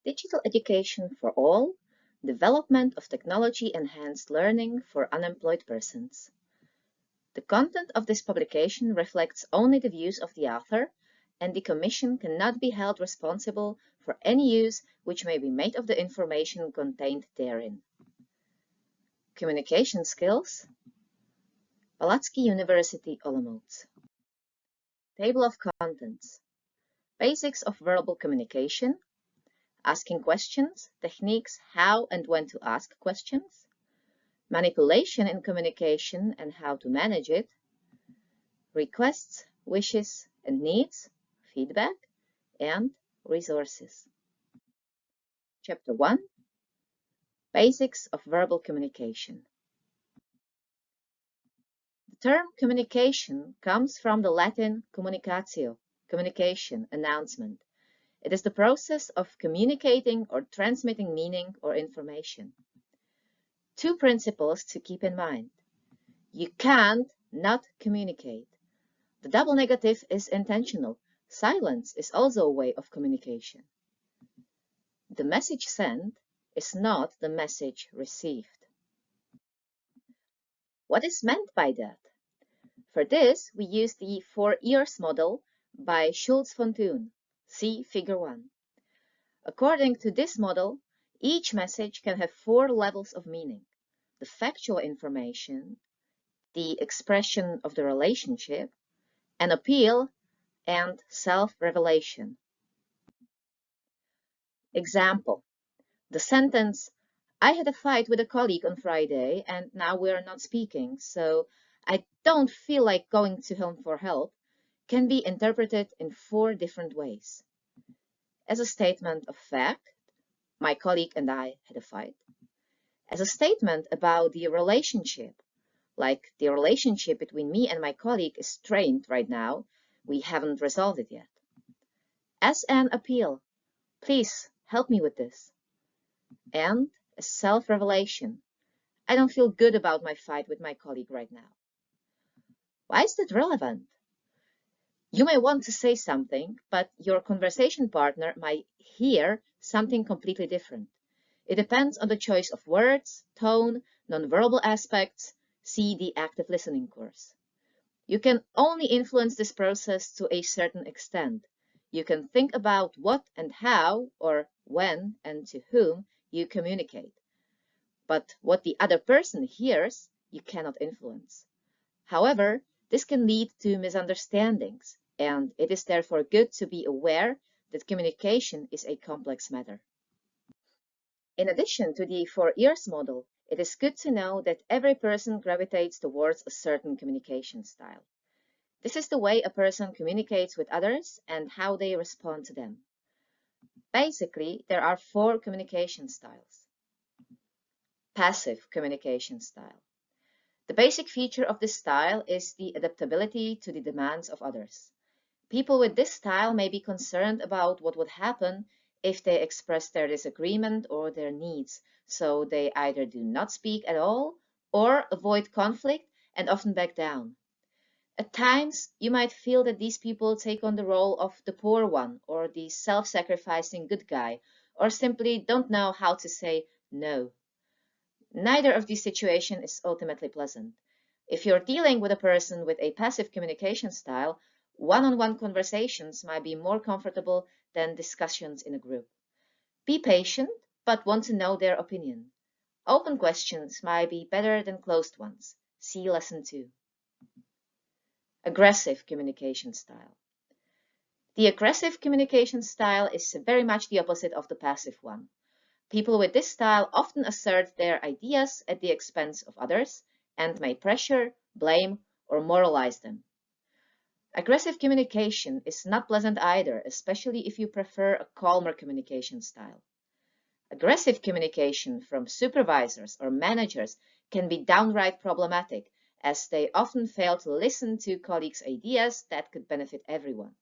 Digital Education for All, Development of Technology-Enhanced Learning for Unemployed Persons. The content of this publication reflects only the views of the author, and the Commission cannot be held responsible for any use which may be made of the information contained therein. Communication Skills, Palacký University, Olomouc. Table of Contents. Basics of verbal communication, asking questions, techniques how and when to ask questions, manipulation in communication and how to manage it, requests, wishes and needs, feedback, and resources. Chapter 1. Basics of verbal communication. The term communication comes from the Latin communicatio, communication, announcement. It is the process of communicating or transmitting meaning or information. Two principles to keep in mind. You can't not communicate. The double negative is intentional. Silence is also a way of communication. The message sent is not the message received. What is meant by that? For this, we use the 4 ears model by Schultz von Thun. See Figure 1. According to this model, each message can have 4 levels of meaning: the factual information, the expression of the relationship, an appeal, and self-revelation. Example: the sentence, "I had a fight with a colleague on Friday and now we are not speaking, so I don't feel like going to him for help," can be interpreted in 4 different ways. As a statement of fact, my colleague and I had a fight. As a statement about the relationship, like the relationship between me and my colleague is strained right now, we haven't resolved it yet. As an appeal, please help me with this. And a self-revelation, I don't feel good about my fight with my colleague right now. Why is that relevant? You may want to say something, but your conversation partner might hear something completely different. It depends on the choice of words, tone, nonverbal aspects. See the active listening course. You can only influence this process to a certain extent. You can think about what and how, or when and to whom you communicate. But what the other person hears, you cannot influence. However, this can lead to misunderstandings, and it is therefore good to be aware that communication is a complex matter. In addition to the 4 ears model, it is good to know that every person gravitates towards a certain communication style. This is the way a person communicates with others and how they respond to them. Basically, there are 4 communication styles. Passive communication style. The basic feature of this style is the adaptability to the demands of others. People with this style may be concerned about what would happen if they express their disagreement or their needs, so they either do not speak at all or avoid conflict and often back down. At times, you might feel that these people take on the role of the poor one or the self-sacrificing good guy, or simply don't know how to say no. Neither of these situations is ultimately pleasant. If you're dealing with a person with a passive communication style, one-on-one conversations might be more comfortable than discussions in a group. Be patient, but want to know their opinion. Open questions might be better than closed ones. See Lesson 2. Aggressive communication style. The aggressive communication style is very much the opposite of the passive one. People with this style often assert their ideas at the expense of others and may pressure, blame, or moralize them. Aggressive communication is not pleasant either, especially if you prefer a calmer communication style. Aggressive communication from supervisors or managers can be downright problematic, as they often fail to listen to colleagues' ideas that could benefit everyone.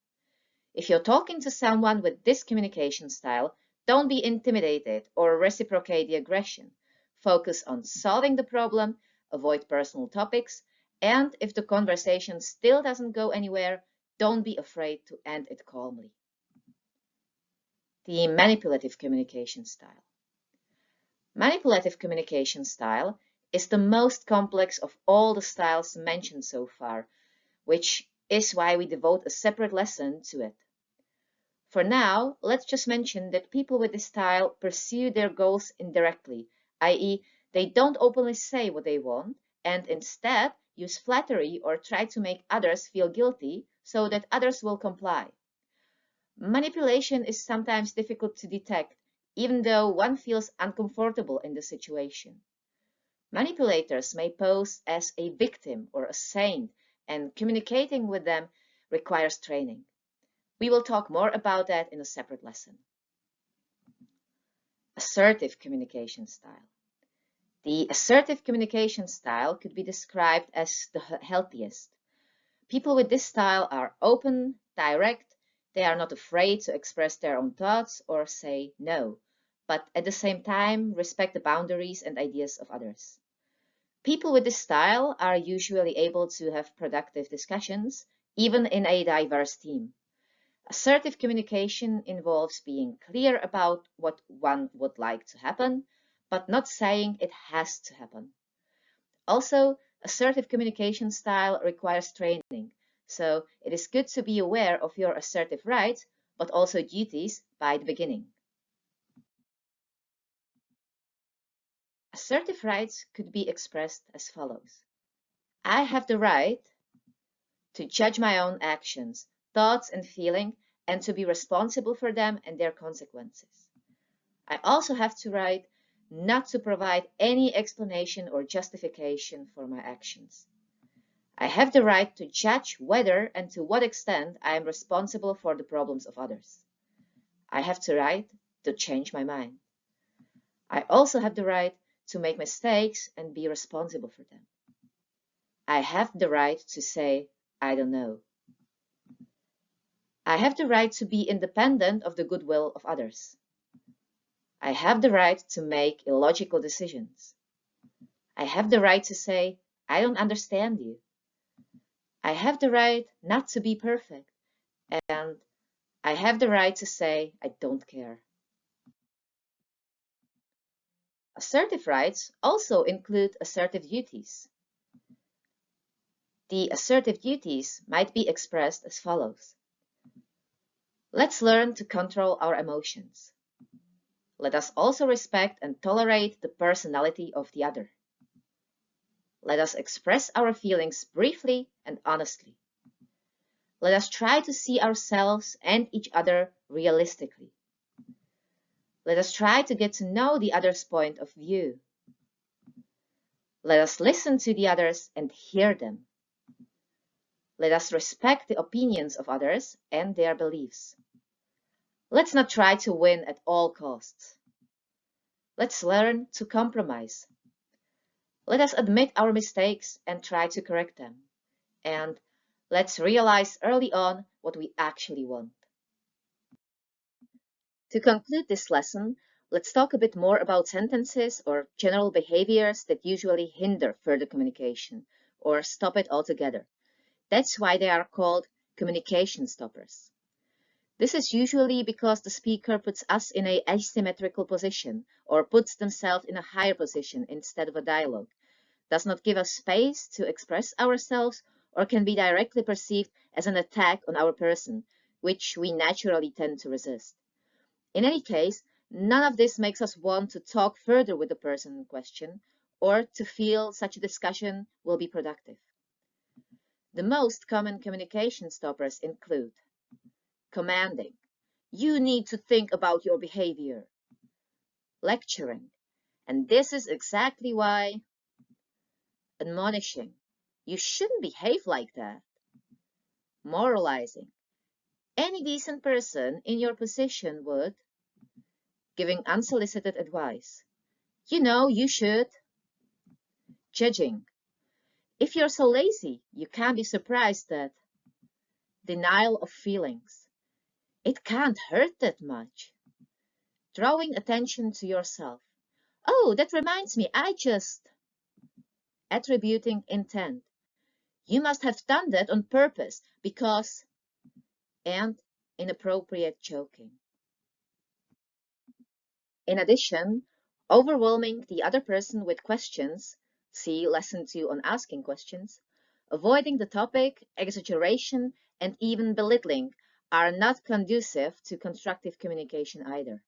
If you're talking to someone with this communication style, don't be intimidated or reciprocate the aggression. Focus on solving the problem, avoid personal topics, and if the conversation still doesn't go anywhere, don't be afraid to end it calmly. The manipulative communication style. Manipulative communication style is the most complex of all the styles mentioned so far, which is why we devote a separate lesson to it. For now, let's just mention that people with this style pursue their goals indirectly, i.e., they don't openly say what they want and instead use flattery or try to make others feel guilty so that others will comply. Manipulation is sometimes difficult to detect, even though one feels uncomfortable in the situation. Manipulators may pose as a victim or a saint, and communicating with them requires training. We will talk more about that in a separate lesson. Assertive communication style. The assertive communication style could be described as the healthiest. People with this style are open, direct, they are not afraid to express their own thoughts or say no, but at the same time respect the boundaries and ideas of others. People with this style are usually able to have productive discussions, even in a diverse team. Assertive communication involves being clear about what one would like to happen, but not saying it has to happen. Also, assertive communication style requires training, so it is good to be aware of your assertive rights, but also duties by the beginning. Assertive rights could be expressed as follows. I have the right to judge my own actions, thoughts, and feelings, and to be responsible for them and their consequences. I also have the right not to provide any explanation or justification for my actions. I have the right to judge whether and to what extent I am responsible for the problems of others. I have the right to change my mind. I also have the right to make mistakes and be responsible for them. I have the right to say, I don't know. I have the right to be independent of the goodwill of others. I have the right to make illogical decisions. I have the right to say, I don't understand you. I have the right not to be perfect, and I have the right to say, I don't care. Assertive rights also include assertive duties. The assertive duties might be expressed as follows. Let's learn to control our emotions. Let us also respect and tolerate the personality of the other. Let us express our feelings briefly and honestly. Let us try to see ourselves and each other realistically. Let us try to get to know the other's point of view. Let us listen to the others and hear them. Let us respect the opinions of others and their beliefs. Let's not try to win at all costs. Let's learn to compromise. Let us admit our mistakes and try to correct them. And let's realize early on what we actually want. To conclude this lesson, let's talk a bit more about sentences or general behaviors that usually hinder further communication or stop it altogether. That's why they are called communication stoppers. This is usually because the speaker puts us in an asymmetrical position or puts themselves in a higher position instead of a dialogue, does not give us space to express ourselves, or can be directly perceived as an attack on our person, which we naturally tend to resist. In any case, none of this makes us want to talk further with the person in question or to feel such a discussion will be productive. The most common communication stoppers include commanding. You need to think about your behavior. Lecturing. And this is exactly why. Admonishing. You shouldn't behave like that. Moralizing. Any decent person in your position would. Giving unsolicited advice. You know, you should. Judging. If you're so lazy, you can't be surprised that. Denial of feelings. It can't hurt that much. Drawing attention to yourself. Oh, that reminds me, I just. Attributing intent. You must have done that on purpose because. And inappropriate joking. In addition, overwhelming the other person with questions, see Lesson 2 on asking questions, avoiding the topic, exaggeration, and even belittling are not conducive to constructive communication either.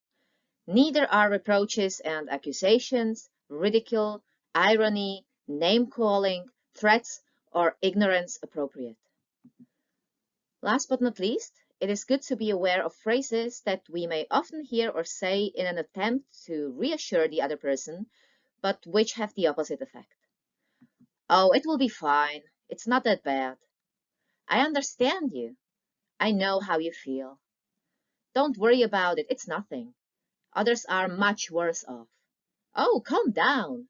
Neither are reproaches and accusations, ridicule, irony, name-calling, threats, or ignorance appropriate. Last but not least, it is good to be aware of phrases that we may often hear or say in an attempt to reassure the other person, but which have the opposite effect. Oh, it will be fine. It's not that bad. I understand you. I know how you feel. Don't worry about it. It's nothing. Others are much worse off. Oh, calm down.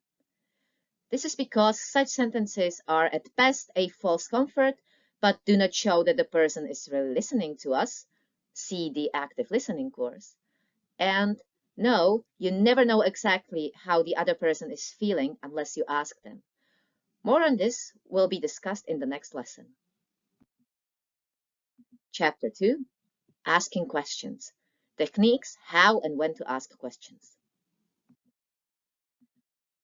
This is because such sentences are at best a false comfort, but do not show that the person is really listening to us. See the active listening course. And no, you never know exactly how the other person is feeling unless you ask them. More on this will be discussed in the next lesson. Chapter 2, Asking Questions. Techniques how and when to ask questions.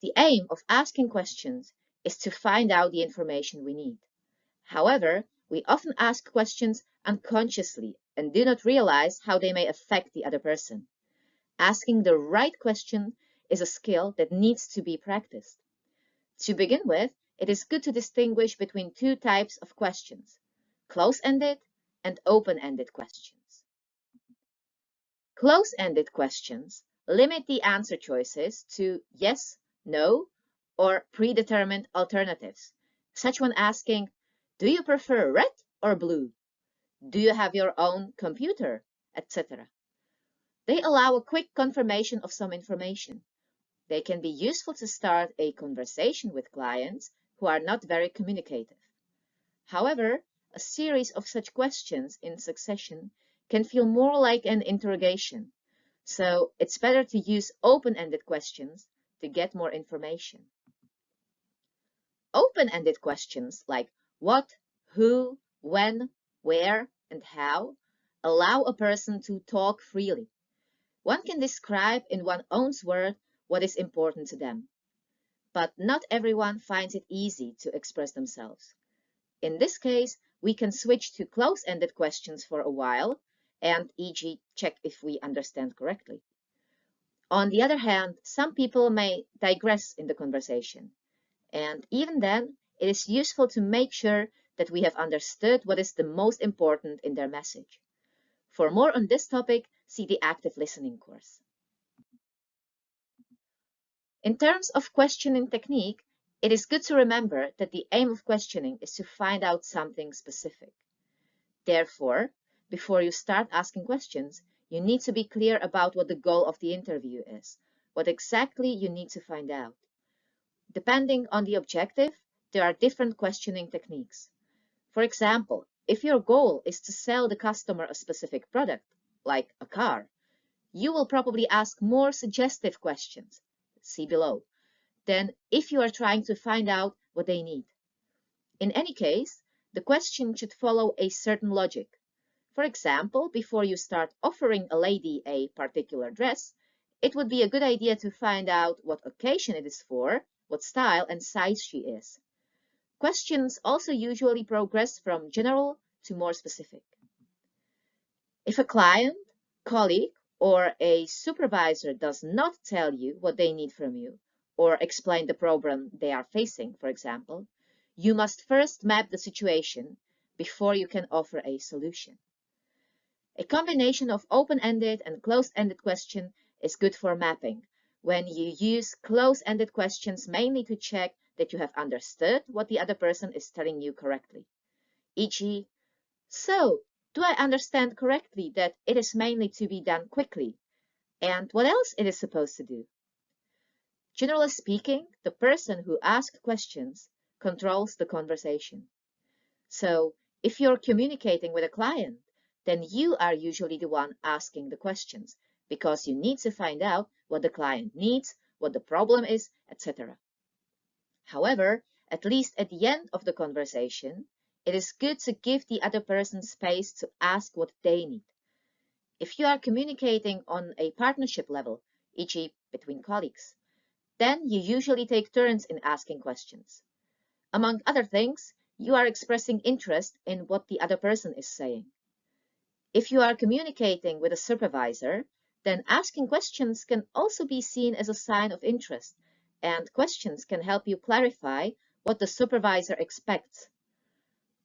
The aim of asking questions is to find out the information we need. However, we often ask questions unconsciously and do not realize how they may affect the other person. Asking the right question is a skill that needs to be practiced. To begin with, it is good to distinguish between two types of questions, close-ended and open-ended questions. Close-ended questions limit the answer choices to yes, no, or predetermined alternatives, such when asking, do you prefer red or blue? Do you have your own computer? Etc. They allow a quick confirmation of some information. They can be useful to start a conversation with clients who are not very communicative. However, a series of such questions in succession can feel more like an interrogation, so it's better to use open-ended questions to get more information. Open-ended questions like what, who, when, where, and how allow a person to talk freely. One can describe in one's own words what is important to them, but not everyone finds it easy to express themselves. In this case, we can switch to close-ended questions for a while and e.g. check if we understand correctly. On the other hand, some people may digress in the conversation, and even then, it is useful to make sure that we have understood what is the most important in their message. For more on this topic, see the active listening course. In terms of questioning technique, it is good to remember that the aim of questioning is to find out something specific. Therefore, before you start asking questions, you need to be clear about what the goal of the interview is, what exactly you need to find out. Depending on the objective, there are different questioning techniques. For example, if your goal is to sell the customer a specific product, like a car, you will probably ask more suggestive questions, see below, than if you are trying to find out what they need. In any case, the question should follow a certain logic. For example, before you start offering a lady a particular dress, it would be a good idea to find out what occasion it is for, what style and size she is. Questions also usually progress from general to more specific. If a client, colleague, or a supervisor does not tell you what they need from you, or explain the problem they are facing, for example, you must first map the situation before you can offer a solution. A combination of open-ended and closed-ended question is good for mapping, when you use closed-ended questions mainly to check that you have understood what the other person is telling you correctly. E.g., so, do I understand correctly that it is mainly to be done quickly? And what else it is supposed to do? Generally speaking, the person who asks questions controls the conversation. So, if you're communicating with a client, then you are usually the one asking the questions, because you need to find out what the client needs, what the problem is, etc. However, at least at the end of the conversation, it is good to give the other person space to ask what they need. If you are communicating on a partnership level, e.g. between colleagues. Then you usually take turns in asking questions. Among other things, you are expressing interest in what the other person is saying. If you are communicating with a supervisor, then asking questions can also be seen as a sign of interest, and questions can help you clarify what the supervisor expects.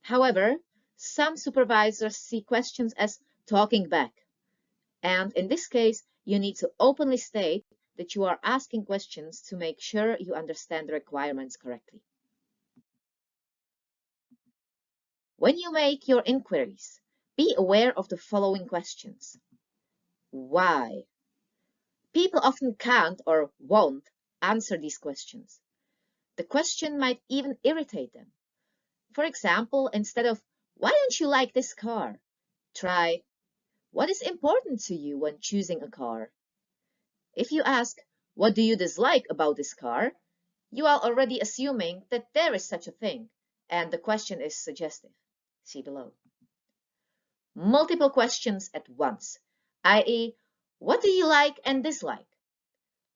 However, some supervisors see questions as talking back, and in this case, you need to openly state that you are asking questions to make sure you understand the requirements correctly. When you make your inquiries, be aware of the following questions. Why? People often can't or won't answer these questions. The question might even irritate them. For example, instead of, why don't you like this car? Try, what is important to you when choosing a car? If you ask, what do you dislike about this car? You are already assuming that there is such a thing, and the question is suggestive. See below. Multiple questions at once, i.e., what do you like and dislike?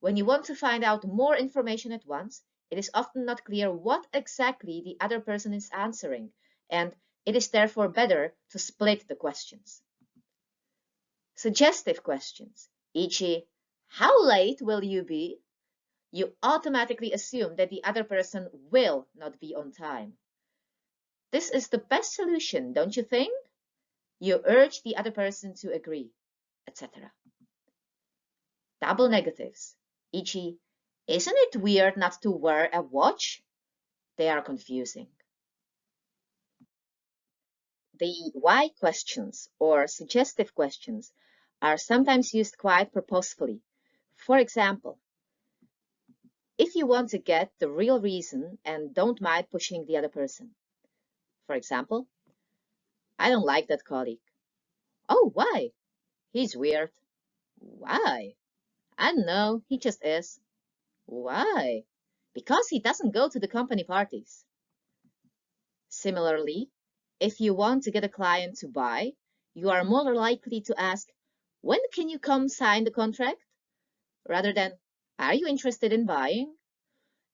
When you want to find out more information at once, it is often not clear what exactly the other person is answering, and it is therefore better to split the questions. Suggestive questions, e.g., how late will you be? You automatically assume that the other person will not be on time. This is the best solution, don't you think? You urge the other person to agree, etc. Double negatives, e.g., isn't it weird not to wear a watch? They are confusing. The why questions or suggestive questions are sometimes used quite purposefully. For example, if you want to get the real reason and don't mind pushing the other person. For example, I don't like that colleague. Oh, why? He's weird. Why? I don't know, he just is. Why? Because he doesn't go to the company parties. Similarly, if you want to get a client to buy, you are more likely to ask, when can you come sign the contract? Rather than, are you interested in buying?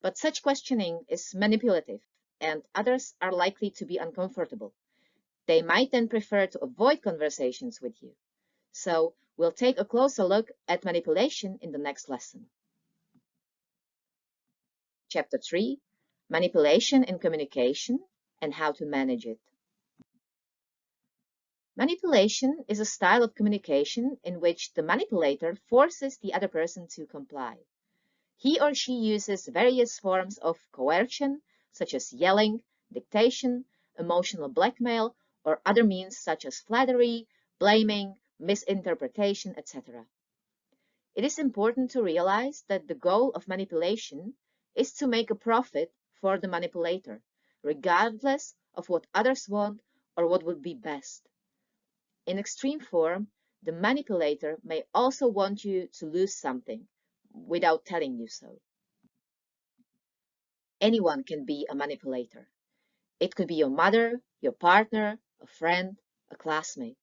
But such questioning is manipulative, and others are likely to be uncomfortable. They might then prefer to avoid conversations with you. So we'll take a closer look at manipulation in the next lesson. Chapter 3, Manipulation in Communication and How to Manage It. Manipulation is a style of communication in which the manipulator forces the other person to comply. He or she uses various forms of coercion, such as yelling, dictation, emotional blackmail, or other means such as flattery, blaming, misinterpretation, etc. It is important to realize that the goal of manipulation is to make a profit for the manipulator, regardless of what others want or what would be best. In extreme form, the manipulator may also want you to lose something without telling you so. Anyone can be a manipulator. It could be your mother, your partner, a friend, a classmate.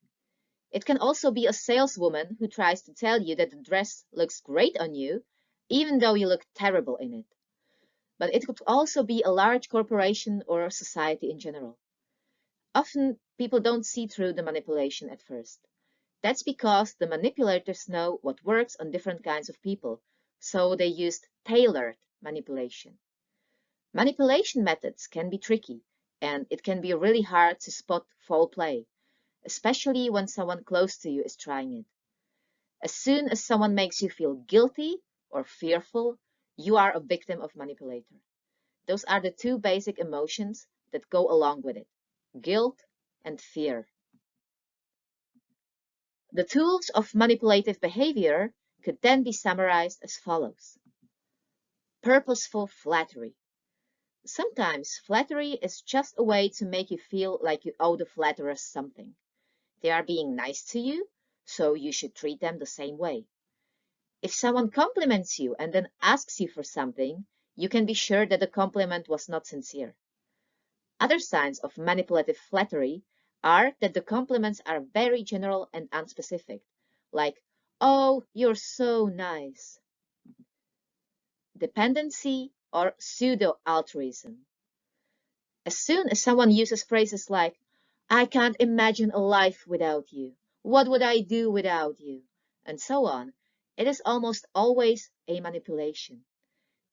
It can also be a saleswoman who tries to tell you that the dress looks great on you, even though you look terrible in it. But it could also be a large corporation or a society in general. Often, people don't see through the manipulation at first. That's because the manipulators know what works on different kinds of people, so they used tailored manipulation. Manipulation methods can be tricky, and it can be really hard to spot foul play, especially when someone close to you is trying it. As soon as someone makes you feel guilty or fearful, you are a victim of manipulator. Those are the two basic emotions that go along with it, guilt and fear. The tools of manipulative behavior could then be summarized as follows. Purposeful flattery. Sometimes flattery is just a way to make you feel like you owe the flatterers something. They are being nice to you, so you should treat them the same way. If someone compliments you and then asks you for something, you can be sure that the compliment was not sincere. Other signs of manipulative flattery are that the compliments are very general and unspecific, like, oh, you're so nice. dependency, or pseudo-altruism. As soon as someone uses phrases like, I can't imagine a life without you, what would I do without you, and so on, it is almost always a manipulation.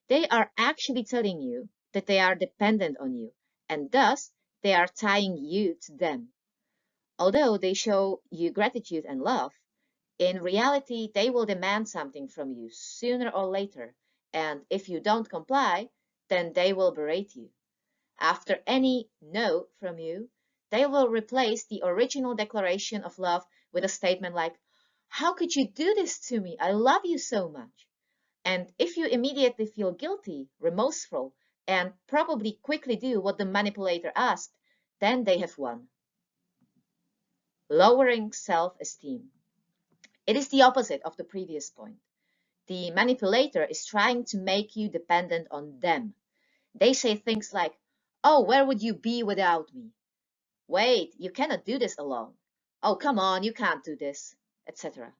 They are actually telling you that they are dependent on you, and thus they are tying you to them. Although they show you gratitude and love, in reality they will demand something from you sooner or later, and if you don't comply, then they will berate you. After any no from you, they will replace the original declaration of love with a statement like, how could you do this to me? I love you so much. And if you immediately feel guilty, remorseful, and probably quickly do what the manipulator asked, then they have won. Lowering self-esteem. It is the opposite of the previous point. The manipulator is trying to make you dependent on them. They say things like, oh, where would you be without me? Wait, you cannot do this alone. Oh, come on, you can't do this, etc.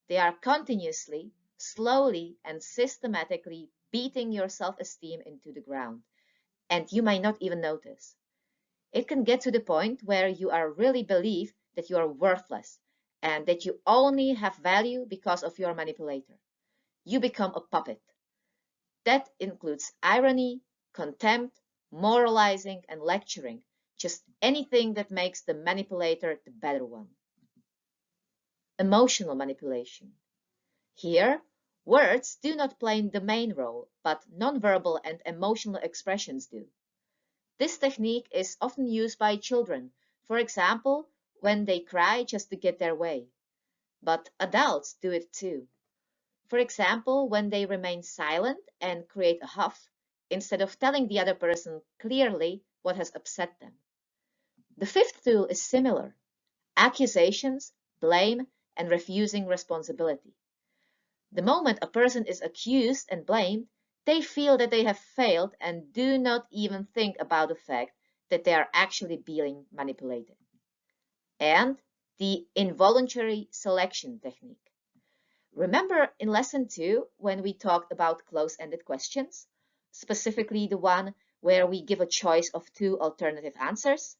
They are continuously, slowly, and systematically beating your self-esteem into the ground, and you might not even notice. It can get to the point where you are really believe that you are worthless and that you only have value because of your manipulator. You become a puppet. That includes irony, contempt, moralizing, and lecturing, just anything that makes the manipulator the better one. Emotional manipulation. Here, words do not play the main role, but nonverbal and emotional expressions do. This technique is often used by children, for example, when they cry just to get their way. But adults do it too. For example, when they remain silent and create a huff, instead of telling the other person clearly what has upset them. The fifth tool is similar: accusations, blame, and refusing responsibility. The moment a person is accused and blamed, they feel that they have failed and do not even think about the fact that they are actually being manipulated. And the involuntary selection technique. Remember in lesson 2 when we talked about close-ended questions, specifically the one where we give a choice of 2 alternative answers?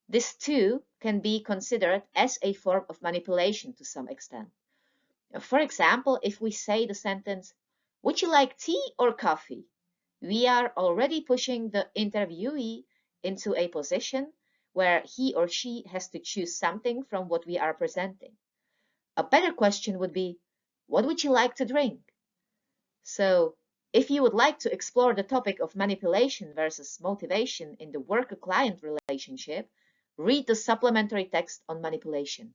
This too can be considered as a form of manipulation to some extent. For example, if we say the sentence, would you like tea or coffee? We are already pushing the interviewee into a position where he or she has to choose something from what we are presenting. A better question would be, what would you like to drink? So, if you would like to explore the topic of manipulation versus motivation in the worker-client relationship, read the supplementary text on manipulation.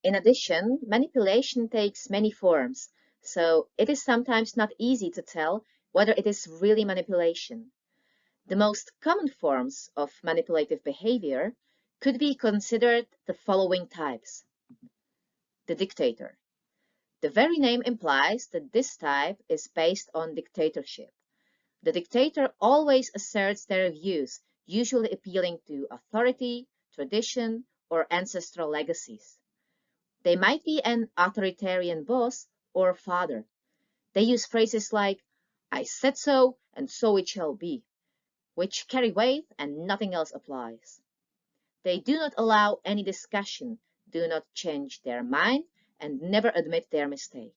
In addition, manipulation takes many forms, so it is sometimes not easy to tell whether it is really manipulation. The most common forms of manipulative behavior could be considered the following types. The dictator. The very name implies that this type is based on dictatorship. The dictator always asserts their views, usually appealing to authority, tradition, or ancestral legacies. They might be an authoritarian boss or father. They use phrases like, I said so, and so it shall be, which carry weight and nothing else applies. They do not allow any discussion, do not change their mind, and never admit their mistake.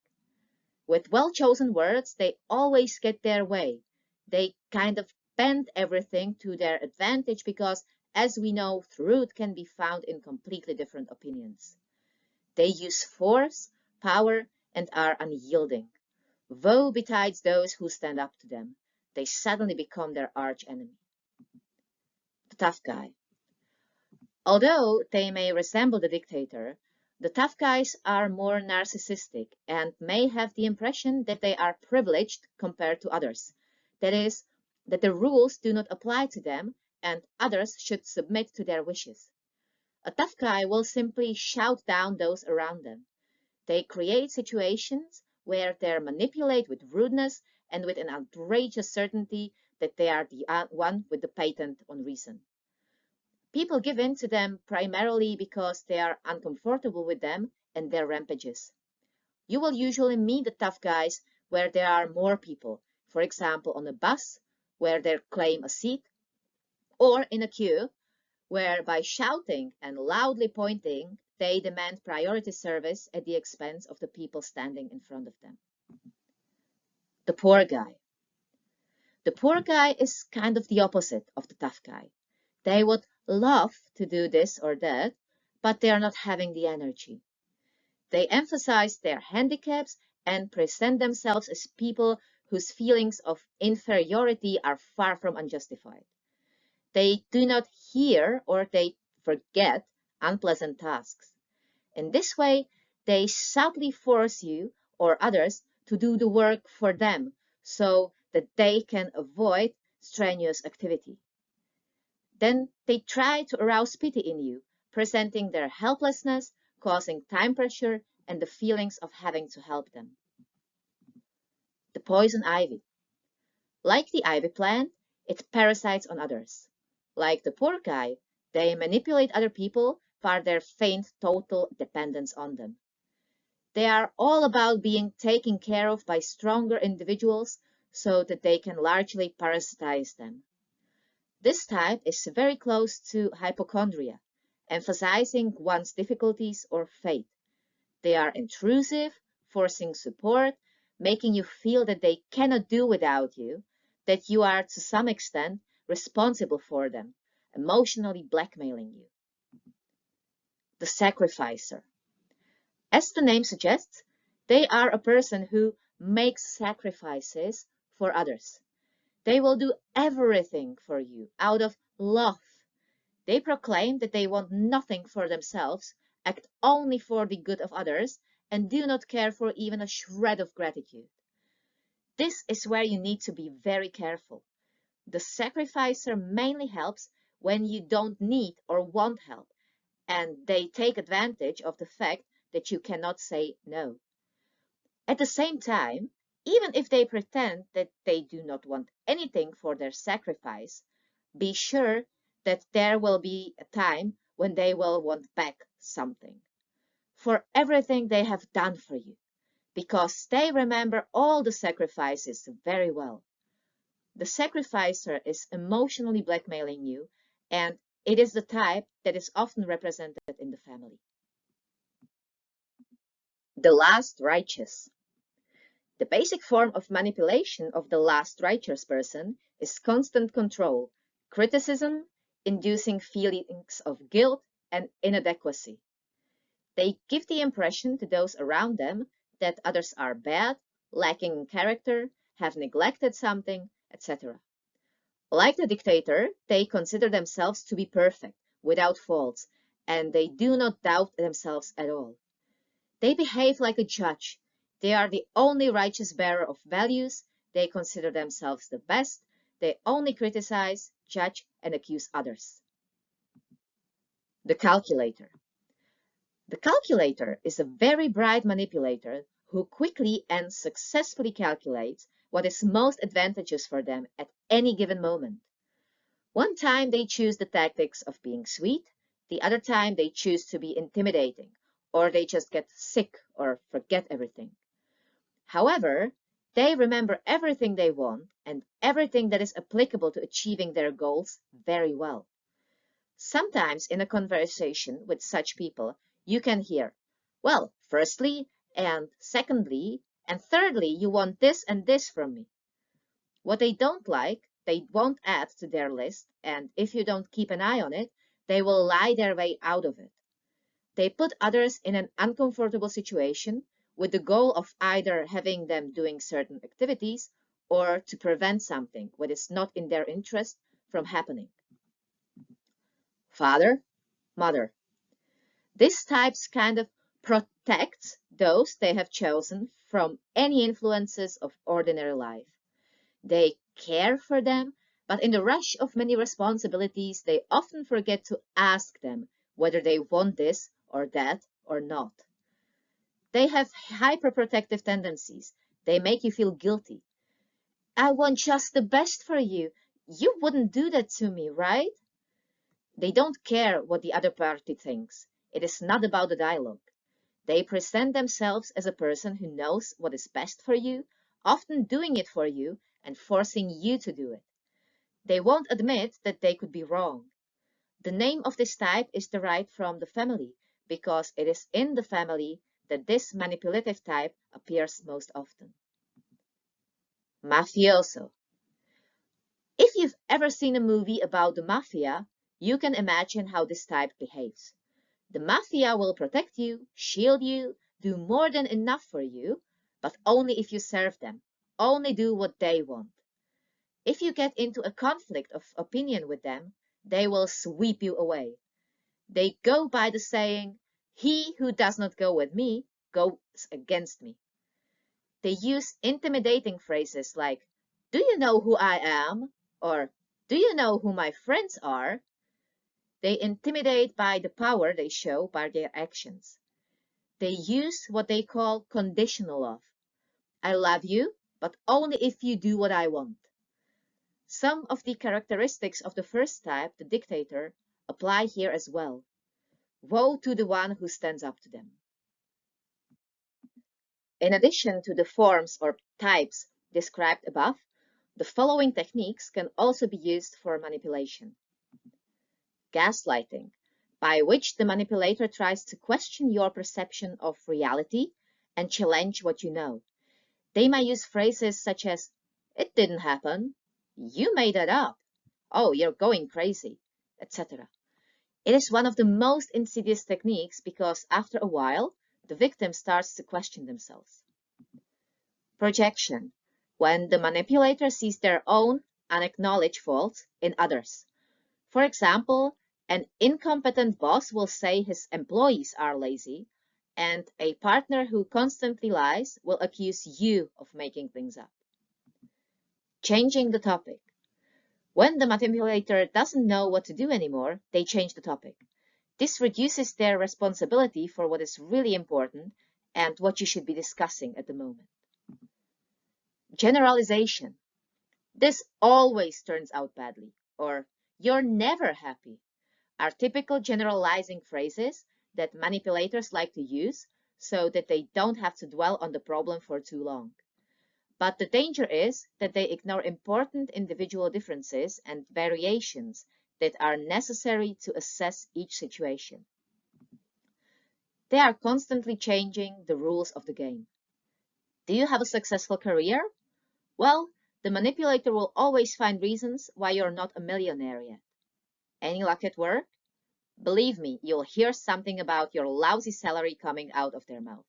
With well-chosen words, they always get their way. They kind of bend everything to their advantage because, as we know, truth can be found in completely different opinions. They use force, power, and are unyielding. Woe betides those who stand up to them. They suddenly become their arch-enemy. The tough guy. Although they may resemble the dictator, the tough guys are more narcissistic and may have the impression that they are privileged compared to others. That is, that the rules do not apply to them and others should submit to their wishes. A tough guy will simply shout down those around them. They create situations where they manipulate with rudeness and with an outrageous certainty that they are the one with the patent on reason. People give in to them primarily because they are uncomfortable with them and their rampages. You will usually meet the tough guys where there are more people, for example, on a bus where they claim a seat, or in a queue where by shouting and loudly pointing, they demand priority service at the expense of the people standing in front of them. The poor guy. The poor guy is kind of the opposite of the tough guy. They would love to do this or that, but they are not having the energy. They emphasize their handicaps and present themselves as people whose feelings of inferiority are far from unjustified. They do not hear or they forget unpleasant tasks. In this way, they subtly force you or others to do the work for them so that they can avoid strenuous activity. Then they try to arouse pity in you, presenting their helplessness, causing time pressure, and the feelings of having to help them. The poison ivy. Like the ivy plant, it parasites on others. Like the poor guy, they manipulate other people for their faint total dependence on them. They are all about being taken care of by stronger individuals so that they can largely parasitize them. This type is very close to hypochondria, emphasizing one's difficulties or fate. They are intrusive, forcing support, making you feel that they cannot do without you, that you are to some extent responsible for them, emotionally blackmailing you. The sacrificer. As the name suggests, they are a person who makes sacrifices for others. They will do everything for you out of love. They proclaim that they want nothing for themselves, act only for the good of others, and do not care for even a shred of gratitude. This is where you need to be very careful. The sacrificer mainly helps when you don't need or want help, and they take advantage of the fact that you cannot say no. At the same time, even if they pretend that they do not want anything for their sacrifice, be sure that there will be a time when they will want back something for everything they have done for you, because they remember all the sacrifices very well. The sacrificer is emotionally blackmailing you, and it is the type that is often represented in the family. The last righteous. The basic form of manipulation of the last righteous person is constant control, criticism, inducing feelings of guilt and inadequacy. They give the impression to those around them that others are bad, lacking in character, have neglected something, etc. Like the dictator, they consider themselves to be perfect, without faults, and they do not doubt themselves at all. They behave like a judge. They are the only righteous bearer of values. They consider themselves the best. They only criticize, judge, and accuse others. The calculator. The calculator is a very bright manipulator who quickly and successfully calculates what is most advantageous for them at any given moment. One time they choose the tactics of being sweet, the other time they choose to be intimidating, or they just get sick or forget everything. However, they remember everything they want and everything that is applicable to achieving their goals very well. Sometimes in a conversation with such people, you can hear, well, firstly, and secondly, and thirdly, you want this and this from me. What they don't like, they won't add to their list, and if you don't keep an eye on it, they will lie their way out of it. They put others in an uncomfortable situation with the goal of either having them doing certain activities or to prevent something what is not in their interest from happening. Father, mother. This type kind of protects those they have chosen from any influences of ordinary life. They care for them, but in the rush of many responsibilities, they often forget to ask them whether they want this or that or not. They have hyperprotective tendencies. They make you feel guilty. I want just the best for you. You wouldn't do that to me, right? They don't care what the other party thinks. It is not about the dialogue. They present themselves as a person who knows what is best for you, often doing it for you and forcing you to do it. They won't admit that they could be wrong. The name of this type is derived from the family because it is in the family that this manipulative type appears most often. Mafioso. If you've ever seen a movie about the mafia, you can imagine how this type behaves. The mafia will protect you, shield you, do more than enough for you, but only if you serve them. Only do what they want. If you get into a conflict of opinion with them, they will sweep you away. They go by the saying, "He who does not go with me goes against me." They use intimidating phrases like, "Do you know who I am?" or "Do you know who my friends are?" They intimidate by the power they show by their actions. They use what they call conditional love. I love you, but only if you do what I want. Some of the characteristics of the first type, the dictator, apply here as well. Woe to the one who stands up to them. In addition to the forms or types described above, the following techniques can also be used for manipulation. Gaslighting, by which the manipulator tries to question your perception of reality and challenge what you know. They may use phrases such as, "It didn't happen," "You made that up," "Oh, you're going crazy," etc. It is one of the most insidious techniques because after a while, the victim starts to question themselves. Projection, when the manipulator sees their own unacknowledged faults in others. For example, an incompetent boss will say his employees are lazy, and a partner who constantly lies will accuse you of making things up. Changing the topic. When the manipulator doesn't know what to do anymore, they change the topic. This reduces their responsibility for what is really important and what you should be discussing at the moment. Generalization. This always turns out badly, or "you're never happy," are typical generalizing phrases that manipulators like to use so that they don't have to dwell on the problem for too long. But the danger is that they ignore important individual differences and variations that are necessary to assess each situation. They are constantly changing the rules of the game. Do you have a successful career? Well, the manipulator will always find reasons why you're not a millionaire yet. Any luck at work? Believe me, you'll hear something about your lousy salary coming out of their mouth.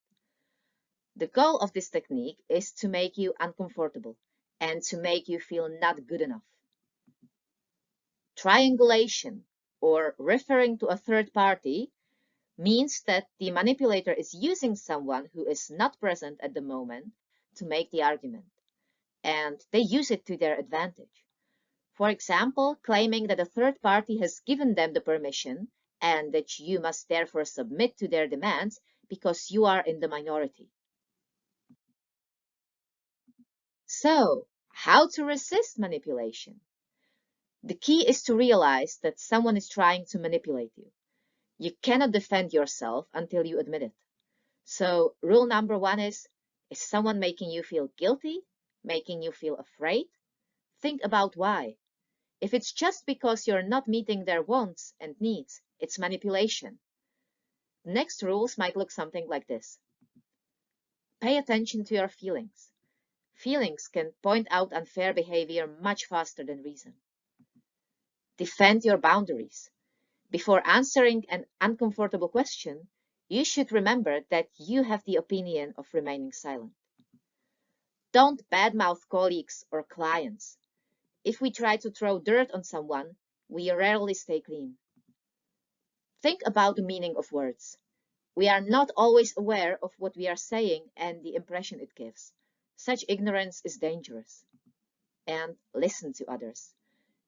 The goal of this technique is to make you uncomfortable and to make you feel not good enough. Triangulation, or referring to a third party, means that the manipulator is using someone who is not present at the moment to make the argument, and they use it to their advantage. For example, claiming that a third party has given them the permission and that you must therefore submit to their demands because you are in the minority. So, how to resist manipulation? The key is to realize that someone is trying to manipulate you. You cannot defend yourself until you admit it. So, rule number one is someone making you feel guilty? Making you feel afraid? Think about why. If it's just because you're not meeting their wants and needs, it's manipulation. Next rules might look something like this. Pay attention to your feelings. Feelings can point out unfair behavior much faster than reason. Defend your boundaries. Before answering an uncomfortable question, you should remember that you have the opinion of remaining silent. Don't badmouth colleagues or clients. If we try to throw dirt on someone, we rarely stay clean. Think about the meaning of words. We are not always aware of what we are saying and the impression it gives. Such ignorance is dangerous. And listen to others.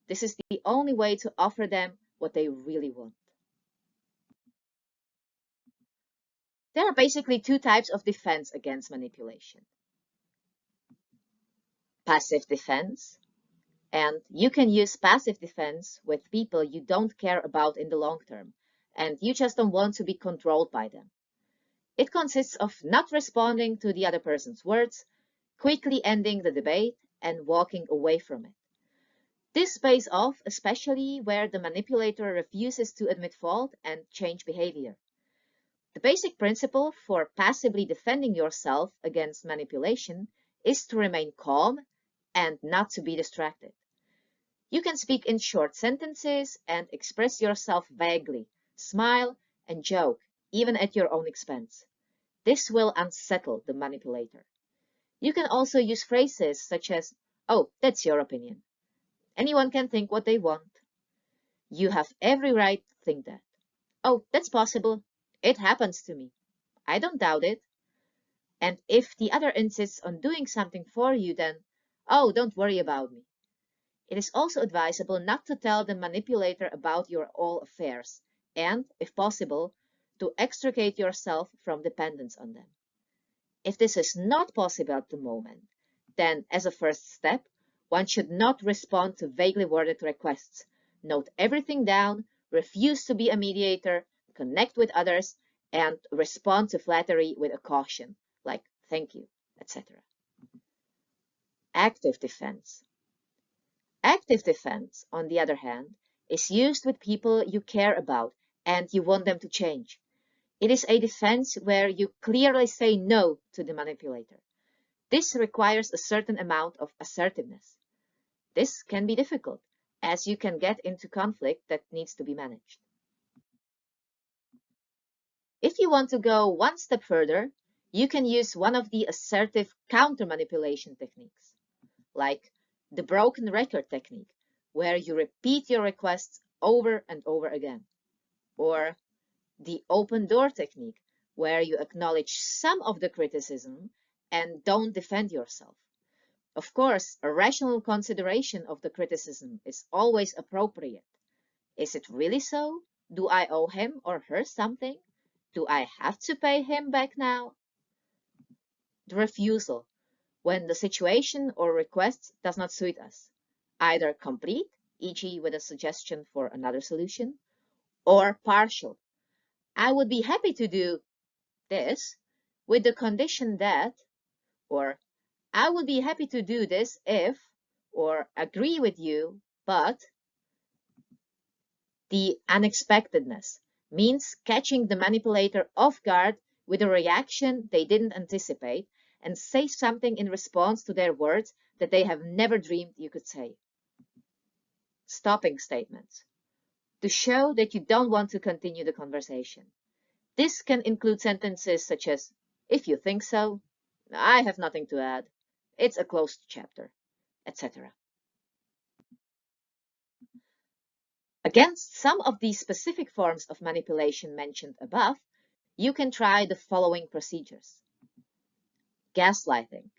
This is the only way to offer them what they really want. There are basically two types of defense against manipulation. Passive defense. And you can use passive defense with people you don't care about in the long term, and you just don't want to be controlled by them. It consists of not responding to the other person's words, quickly ending the debate and walking away from it. This pays off especially where the manipulator refuses to admit fault and change behavior. The basic principle for passively defending yourself against manipulation is to remain calm and not to be distracted. You can speak in short sentences and express yourself vaguely, smile and joke, even at your own expense. This will unsettle the manipulator. You can also use phrases such as, "Oh, that's your opinion. Anyone can think what they want. You have every right to think that. Oh, that's possible. It happens to me. I don't doubt it. And if the other insists on doing something for you, then, oh, don't worry about me." It is also advisable not to tell the manipulator about your all affairs and, if possible, to extricate yourself from dependence on them. If this is not possible at the moment, then as a first step, one should not respond to vaguely worded requests. Note everything down, refuse to be a mediator, connect with others, and respond to flattery with a caution, like "thank you," etc. Active defense. Active defense, on the other hand, is used with people you care about and you want them to change. It is a defense where you clearly say no to the manipulator. This requires a certain amount of assertiveness. This can be difficult, as you can get into conflict that needs to be managed. If you want to go one step further, you can use one of the assertive counter-manipulation techniques, like the broken record technique, where you repeat your requests over and over again, or the open door technique, where you acknowledge some of the criticism and don't defend yourself. Of course, a rational consideration of the criticism is always appropriate. Is it really so? Do I owe him or her something? Do I have to pay him back now? The refusal, when the situation or request does not suit us, either complete, e.g. with a suggestion for another solution, or partial. I would be happy to do this with the condition that, or I would be happy to do this if, or agree with you, but. The unexpectedness means catching the manipulator off guard with a reaction they didn't anticipate and say something in response to their words that they have never dreamed you could say. Stopping statements. To show that you don't want to continue the conversation. This can include sentences such as, "If you think so," "I have nothing to add," "It's a closed chapter," etc. Against some of these specific forms of manipulation mentioned above, you can try the following procedures. Gaslighting.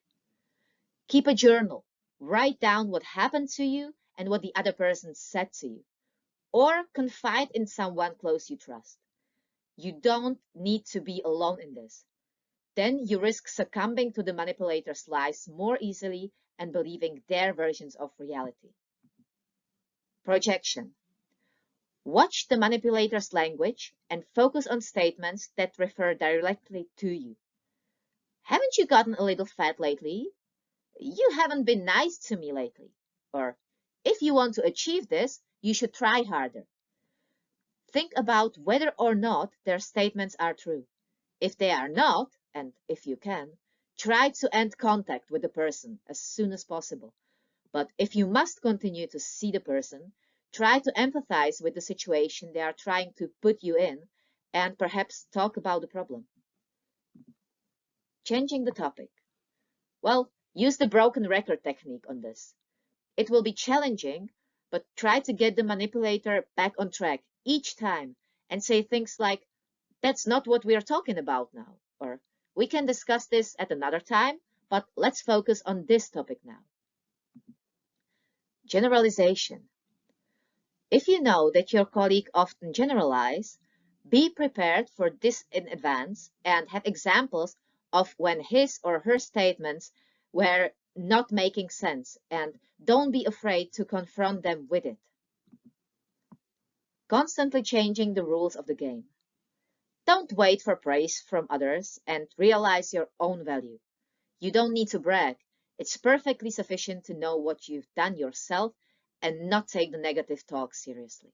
Keep a journal. Write down what happened to you and what the other person said to you. Or confide in someone close you trust. You don't need to be alone in this. Then you risk succumbing to the manipulator's lies more easily and believing their versions of reality. Projection. Watch the manipulator's language and focus on statements that refer directly to you. "Haven't you gotten a little fat lately?" "You haven't been nice to me lately." Or, "If you want to achieve this, you should try harder." Think about whether or not their statements are true. If they are not, and if you can, try to end contact with the person as soon as possible. But if you must continue to see the person, try to empathize with the situation they are trying to put you in and perhaps talk about the problem. Changing the topic. Well, use the broken record technique on this. It will be challenging, but try to get the manipulator back on track each time and say things like, "That's not what we are talking about now," or "We can discuss this at another time, but let's focus on this topic now." Generalization. If you know that your colleague often generalizes, be prepared for this in advance and have examples of when his or her statements were not making sense, and don't be afraid to confront them with it. Constantly changing the rules of the game. Don't wait for praise from others and realize your own value. You don't need to brag. It's perfectly sufficient to know what you've done yourself and not take the negative talk seriously.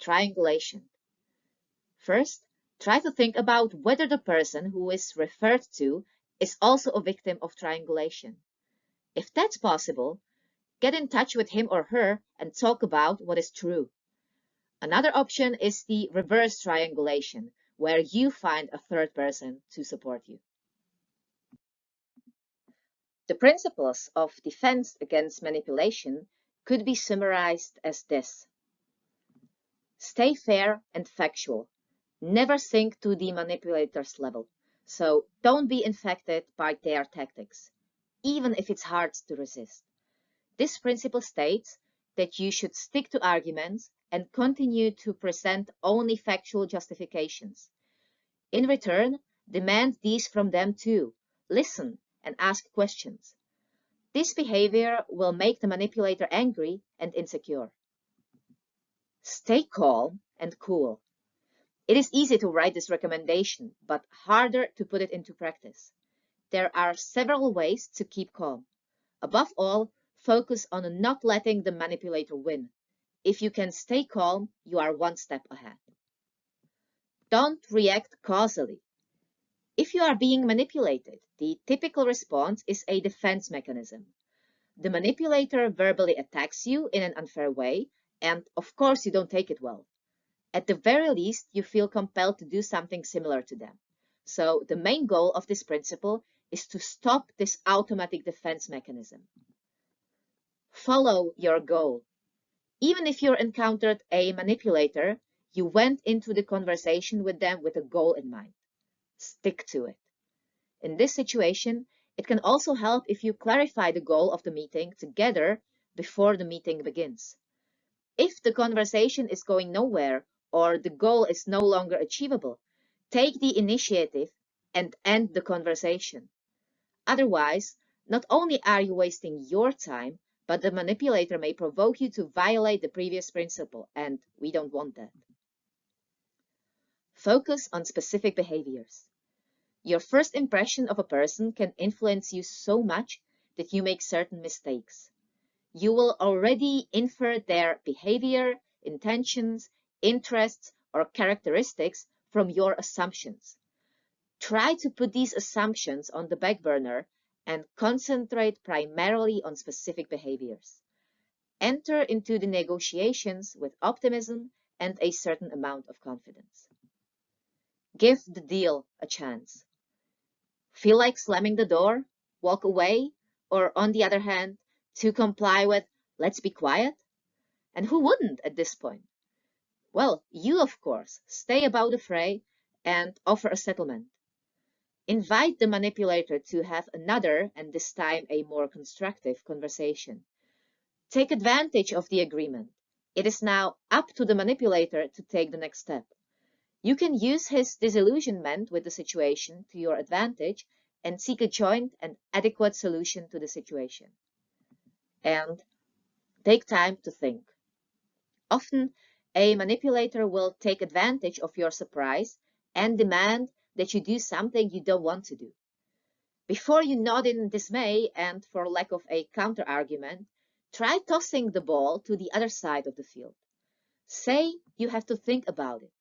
Triangulation. First, try to think about whether the person who is referred to is also a victim of triangulation. If that's possible, get in touch with him or her and talk about what is true. Another option is the reverse triangulation, where you find a third person to support you. The principles of defense against manipulation could be summarized as this. Stay fair and factual. Never sink to the manipulator's level. So don't be infected by their tactics, even if it's hard to resist. This principle states that you should stick to arguments and continue to present only factual justifications. In return, demand these from them too. Listen and ask questions. This behavior will make the manipulator angry and insecure. Stay calm and cool. It is easy to write this recommendation, but harder to put it into practice. There are several ways to keep calm. Above all, focus on not letting the manipulator win. If you can stay calm, you are one step ahead. Don't react causally. If you are being manipulated, the typical response is a defense mechanism. The manipulator verbally attacks you in an unfair way, and of course you don't take it well. At the very least, you feel compelled to do something similar to them. So the main goal of this principle is to stop this automatic defense mechanism. Follow your goal. Even if you encountered a manipulator, you went into the conversation with them with a goal in mind. Stick to it. In this situation, it can also help if you clarify the goal of the meeting together before the meeting begins. If the conversation is going nowhere or the goal is no longer achievable, take the initiative and end the conversation. Otherwise, not only are you wasting your time, but the manipulator may provoke you to violate the previous principle, and we don't want that. Focus on specific behaviors. Your first impression of a person can influence you so much that you make certain mistakes. You will already infer their behavior, intentions, interests, or characteristics from your assumptions. Try to put these assumptions on the back burner and concentrate primarily on specific behaviors. Enter into the negotiations with optimism and a certain amount of confidence. Give the deal a chance. Feel like slamming the door, walk away, or on the other hand, to comply with, let's be quiet? And who wouldn't at this point? Well, you, of course, stay above the fray and offer a settlement. Invite the manipulator to have another, and this time a more constructive conversation. Take advantage of the agreement. It is now up to the manipulator to take the next step. You can use his disillusionment with the situation to your advantage and seek a joint and adequate solution to the situation. And take time to think. Often, a manipulator will take advantage of your surprise and demand that you do something you don't want to do. Before you nod in dismay and for lack of a counter-argument, try tossing the ball to the other side of the field. Say you have to think about it.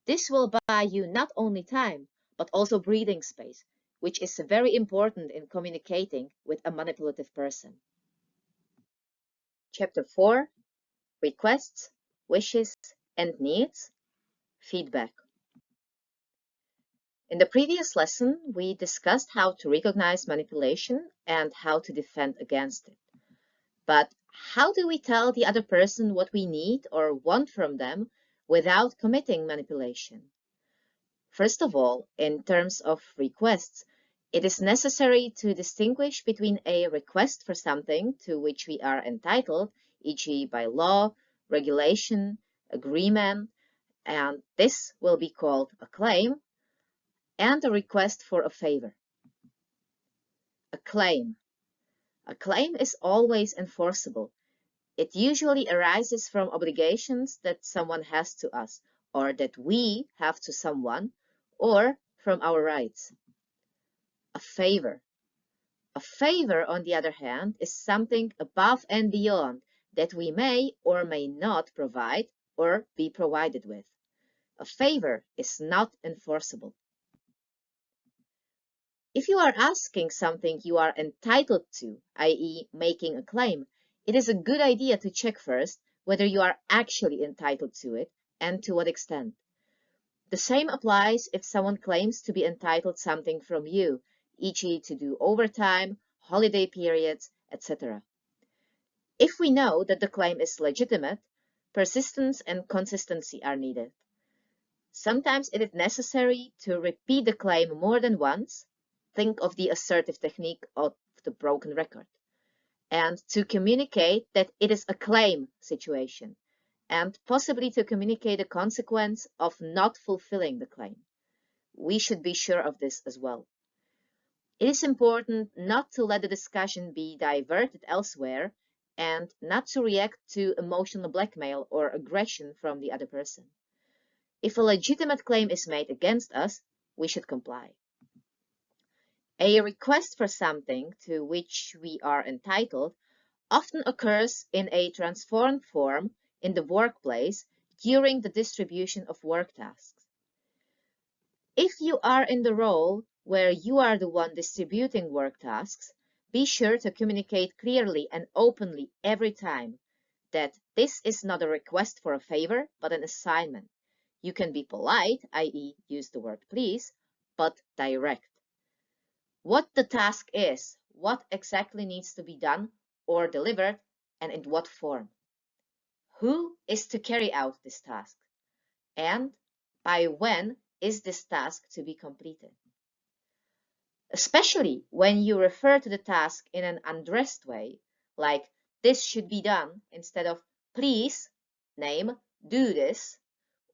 This will buy you not only time, but also breathing space, which is very important in communicating with a manipulative person. Chapter 4: Requests, Wishes, and Needs. Feedback. In the previous lesson, we discussed how to recognize manipulation and how to defend against it. But how do we tell the other person what we need or want from them without committing manipulation? First of all, in terms of requests, it is necessary to distinguish between a request for something to which we are entitled, e.g. by law, regulation, agreement, and this will be called a claim, and a request for a favor. A claim. A claim is always enforceable. It usually arises from obligations that someone has to us, or that we have to someone, or from our rights. A favor. A favor, on the other hand, is something above and beyond that we may or may not provide or be provided with. A favor is not enforceable. If you are asking something you are entitled to, i.e., making a claim, it is a good idea to check first whether you are actually entitled to it and to what extent. The same applies if someone claims to be entitled something from you, e.g., to do overtime, holiday periods, etc. If we know that the claim is legitimate, persistence and consistency are needed. Sometimes it is necessary to repeat the claim more than once. Think of the assertive technique of the broken record. And to communicate that it is a claim situation, and possibly to communicate the consequence of not fulfilling the claim. We should be sure of this as well. It is important not to let the discussion be diverted elsewhere and not to react to emotional blackmail or aggression from the other person. If a legitimate claim is made against us, we should comply. A request for something to which we are entitled often occurs in a transformed form in the workplace during the distribution of work tasks. If you are in the role where you are the one distributing work tasks, be sure to communicate clearly and openly every time that this is not a request for a favor, but an assignment. You can be polite, i.e., use the word please, but direct. What the task is, what exactly needs to be done or delivered, and in what form. Who is to carry out this task? And by when is this task to be completed? Especially when you refer to the task in an undressed way, like this should be done instead of please, name, do this,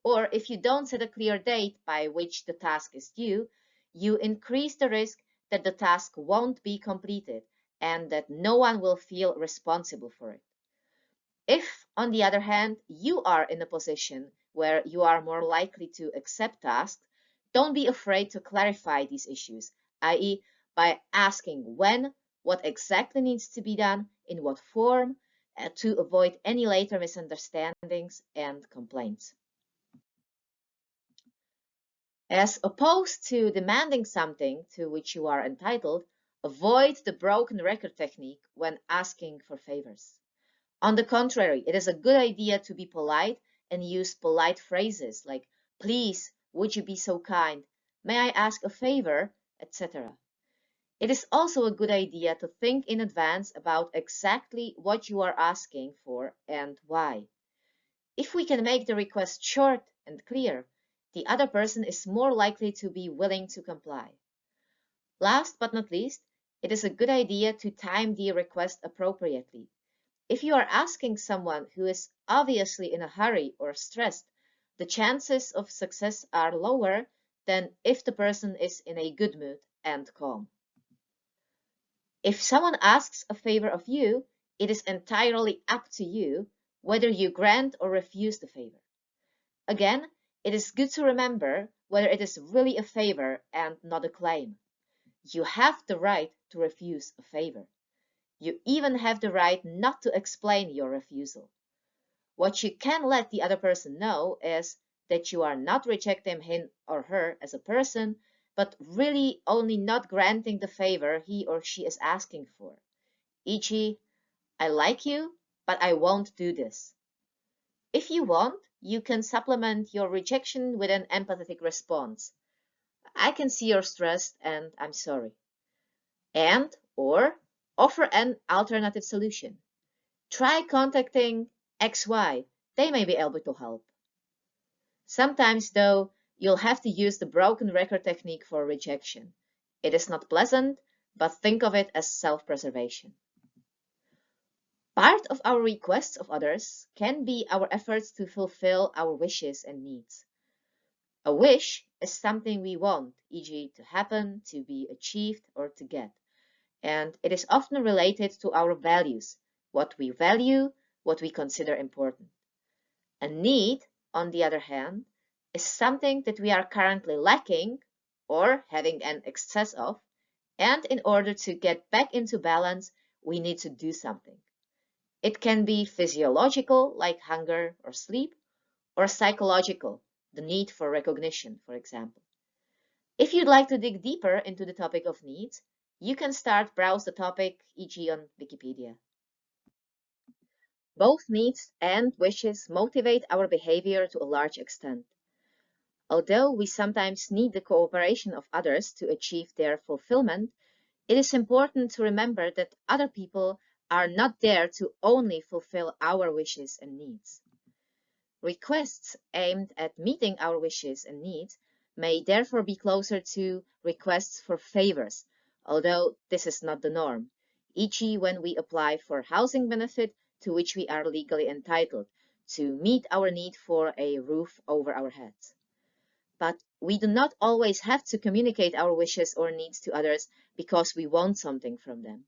or if you don't set a clear date by which the task is due, you increase the risk that the task won't be completed and that no one will feel responsible for it. If, on the other hand, you are in a position where you are more likely to accept tasks, don't be afraid to clarify these issues, i.e., by asking when, what exactly needs to be done, in what form, to avoid any later misunderstandings and complaints. As opposed to demanding something to which you are entitled, avoid the broken record technique when asking for favors. On the contrary, it is a good idea to be polite and use polite phrases like, please, would you be so kind? May I ask a favor? Etc. It is also a good idea to think in advance about exactly what you are asking for and why. If we can make the request short and clear, the other person is more likely to be willing to comply. Last but not least, it is a good idea to time the request appropriately. If you are asking someone who is obviously in a hurry or stressed, the chances of success are lower than if the person is in a good mood and calm. If someone asks a favor of you, it is entirely up to you whether you grant or refuse the favor. Again, it is good to remember whether it is really a favor and not a claim. You have the right to refuse a favor. You even have the right not to explain your refusal. What you can let the other person know is that you are not rejecting him or her as a person, but really only not granting the favor he or she is asking for. E.g., I like you, but I won't do this. If you want, you can supplement your rejection with an empathetic response. I can see you're stressed and I'm sorry. And, or, offer an alternative solution. Try contacting XY. They may be able to help. Sometimes, though, you'll have to use the broken record technique for rejection. It is not pleasant, but think of it as self-preservation. Part of our requests of others can be our efforts to fulfill our wishes and needs. A wish is something we want, e.g., to happen, to be achieved, or to get. And it is often related to our values, what we value, what we consider important. A need, on the other hand, is something that we are currently lacking or having an excess of, And in order to get back into balance, we need to do something. It can be physiological, like hunger or sleep, or psychological, the need for recognition, for example. If you'd like to dig deeper into the topic of needs, you can start browse the topic, e.g. on Wikipedia. Both needs and wishes motivate our behavior to a large extent. Although we sometimes need the cooperation of others to achieve their fulfillment, it is important to remember that other people are not there to only fulfill our wishes and needs. Requests aimed at meeting our wishes and needs may therefore be closer to requests for favors, although this is not the norm, e.g. when we apply for housing benefit to which we are legally entitled to meet our need for a roof over our heads. But we do not always have to communicate our wishes or needs to others because we want something from them.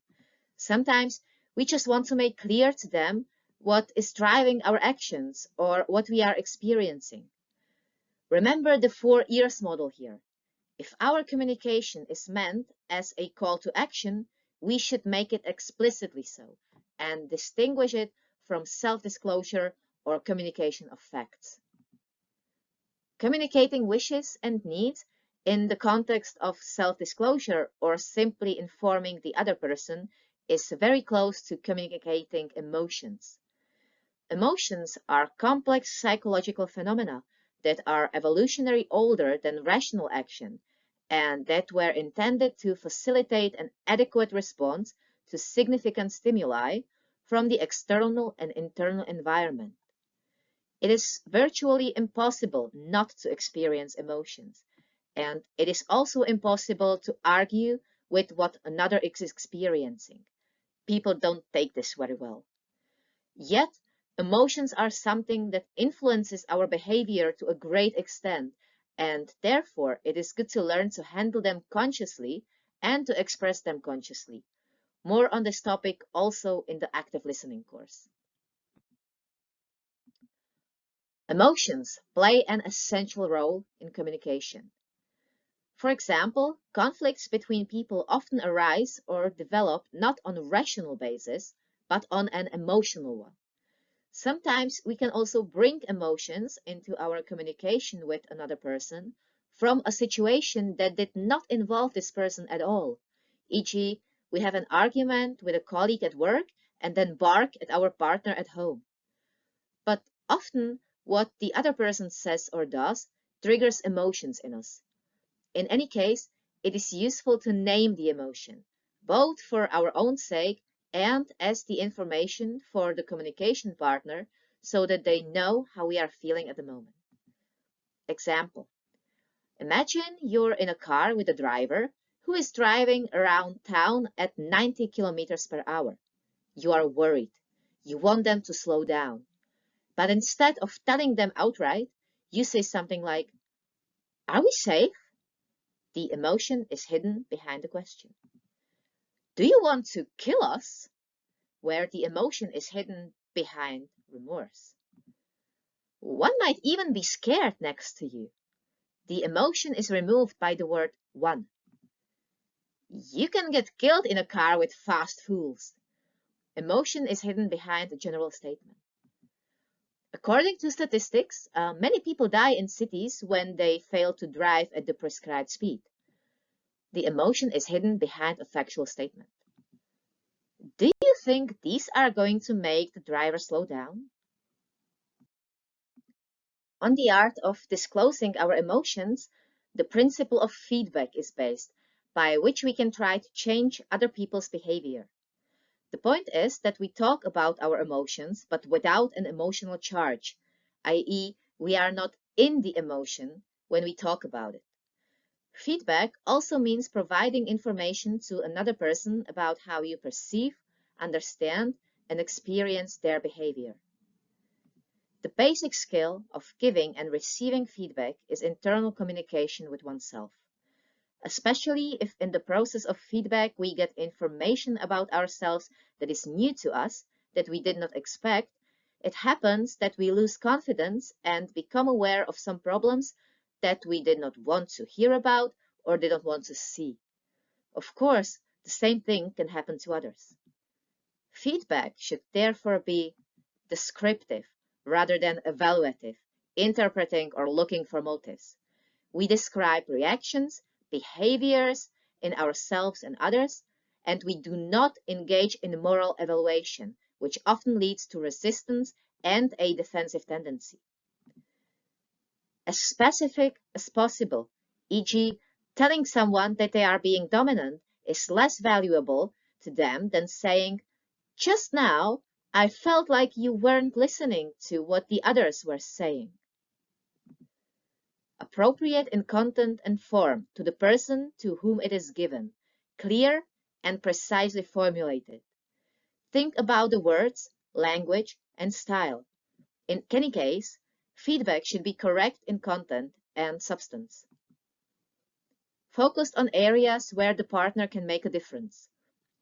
Sometimes we just want to make clear to them what is driving our actions or what we are experiencing. Remember the 4 ears model here. If our communication is meant as a call to action, we should make it explicitly so and distinguish it from self-disclosure or communication of facts. Communicating wishes and needs in the context of self-disclosure or simply informing the other person is very close to communicating emotions. Emotions are complex psychological phenomena that are evolutionarily older than rational action and that were intended to facilitate an adequate response to significant stimuli from the external and internal environment. It is virtually impossible not to experience emotions, and it is also impossible to argue with what another is experiencing. People don't take this very well. Yet, emotions are something that influences our behavior to a great extent, and therefore it is good to learn to handle them consciously and to express them consciously. More on this topic also in the active listening course. Emotions play an essential role in communication. For example, conflicts between people often arise or develop not on a rational basis, but on an emotional one. Sometimes we can also bring emotions into our communication with another person from a situation that did not involve this person at all. E.g., we have an argument with a colleague at work and then bark at our partner at home. But often what the other person says or does triggers emotions in us. In any case, it is useful to name the emotion, both for our own sake and as the information for the communication partner so that they know how we are feeling at the moment. Example. Imagine you're in a car with a driver who is driving around town at 90 kilometers per hour. You are worried. You want them to slow down. But instead of telling them outright, you say something like, "Are we safe?" The emotion is hidden behind the question. "Do you want to kill us?" Where the emotion is hidden behind remorse. One might even be scared next to you. The emotion is removed by the word one. You can get killed in a car with fast fools. Emotion is hidden behind a general statement. According to statistics, many people die in cities when they fail to drive at the prescribed speed. The emotion is hidden behind a factual statement. Do you think these are going to make the driver slow down? On the art of disclosing our emotions, the principle of feedback is based, by which we can try to change other people's behavior. The point is that we talk about our emotions, but without an emotional charge, i.e., we are not in the emotion when we talk about it. Feedback also means providing information to another person about how you perceive, understand, and experience their behavior. The basic skill of giving and receiving feedback is internal communication with oneself. Especially if in the process of feedback we get information about ourselves that is new to us, that we did not expect, it happens that we lose confidence and become aware of some problems that we did not want to hear about or did not want to see. Of course, the same thing can happen to others. Feedback should therefore be descriptive rather than evaluative, interpreting or looking for motives. We describe reactions, behaviors in ourselves and others, and we do not engage in moral evaluation, which often leads to resistance and a defensive tendency. As specific as possible, e.g., telling someone that they are being dominant is less valuable to them than saying, "Just now, I felt like you weren't listening to what the others were saying." Appropriate in content and form to the person to whom it is given, clear and precisely formulated. Think about the words, language, and style. In any case, feedback should be correct in content and substance. Focused on areas where the partner can make a difference.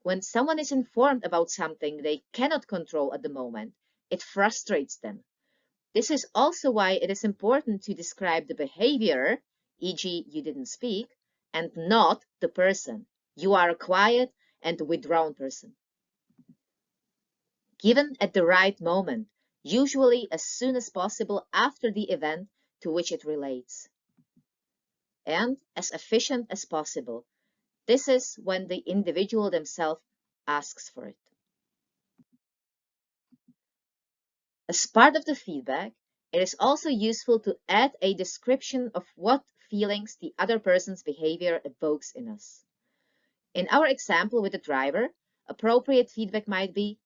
When someone is informed about something they cannot control at the moment, it frustrates them. This is also why it is important to describe the behavior, e.g., you didn't speak, and not the person. You are a quiet and withdrawn person. Given at the right moment, usually as soon as possible after the event to which it relates. And as efficient as possible. This is when the individual themselves asks for it. As part of the feedback, it is also useful to add a description of what feelings the other person's behavior evokes in us. In our example with the driver, appropriate feedback might be,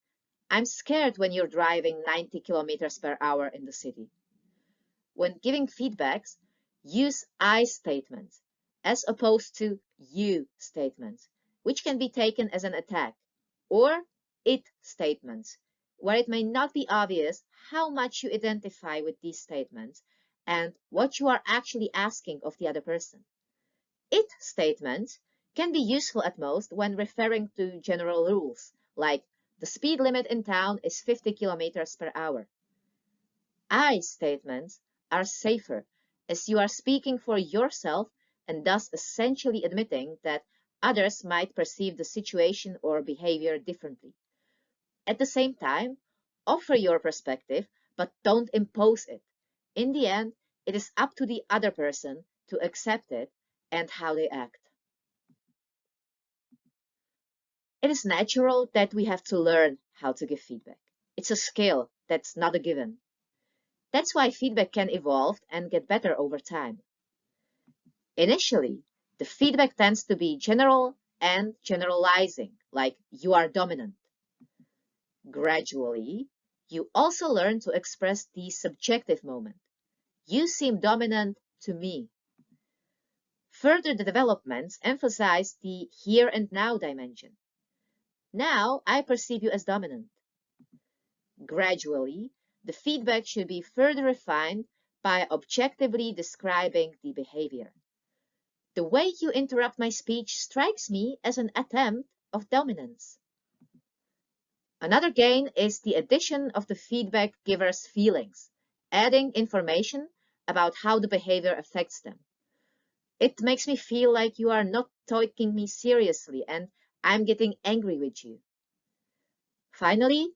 "I'm scared when you're driving 90 kilometers per hour in the city." When giving feedbacks, use I statements as opposed to you statements, which can be taken as an attack, or it statements, where it may not be obvious how much you identify with these statements and what you are actually asking of the other person. It statements can be useful at most when referring to general rules, like the speed limit in town is 50 kilometers per hour. I statements are safer, as you are speaking for yourself and thus essentially admitting that others might perceive the situation or behavior differently. At the same time, offer your perspective, but don't impose it. In the end, it is up to the other person to accept it and how they act. It is natural that we have to learn how to give feedback. It's a skill that's not a given. That's why feedback can evolve and get better over time. Initially, the feedback tends to be general and generalizing, like "you are dominant." Gradually, you also learn to express the subjective moment. "You seem dominant to me." Further developments emphasize the here and now dimension. "Now I perceive you as dominant." Gradually, the feedback should be further refined by objectively describing the behavior. "The way you interrupt my speech strikes me as an attempt of dominance." Another gain is the addition of the feedback giver's feelings, adding information about how the behavior affects them. "It makes me feel like you are not taking me seriously and I'm getting angry with you." Finally,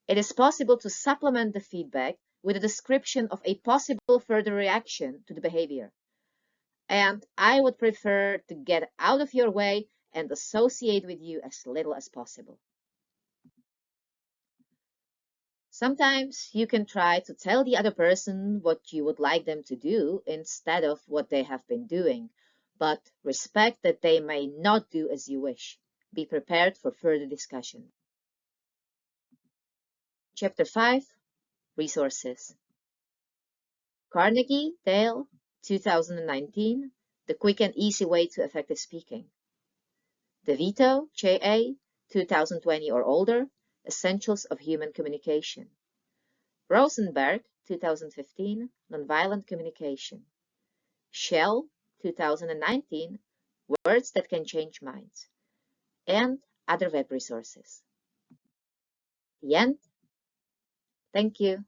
it is possible to supplement the feedback with a description of a possible further reaction to the behavior. "And I would prefer to get out of your way and associate with you as little as possible." Sometimes you can try to tell the other person what you would like them to do instead of what they have been doing, but respect that they may not do as you wish. Be prepared for further discussion. Chapter 5, Resources. Carnegie, Dale, 2019, The Quick and Easy Way to Effective Speaking. DeVito, J.A., 2020 or older, Essentials of Human Communication. Rosenberg, 2015, Nonviolent Communication. Shell, 2019, Words That Can Change Minds. And other web resources. The end. Thank you.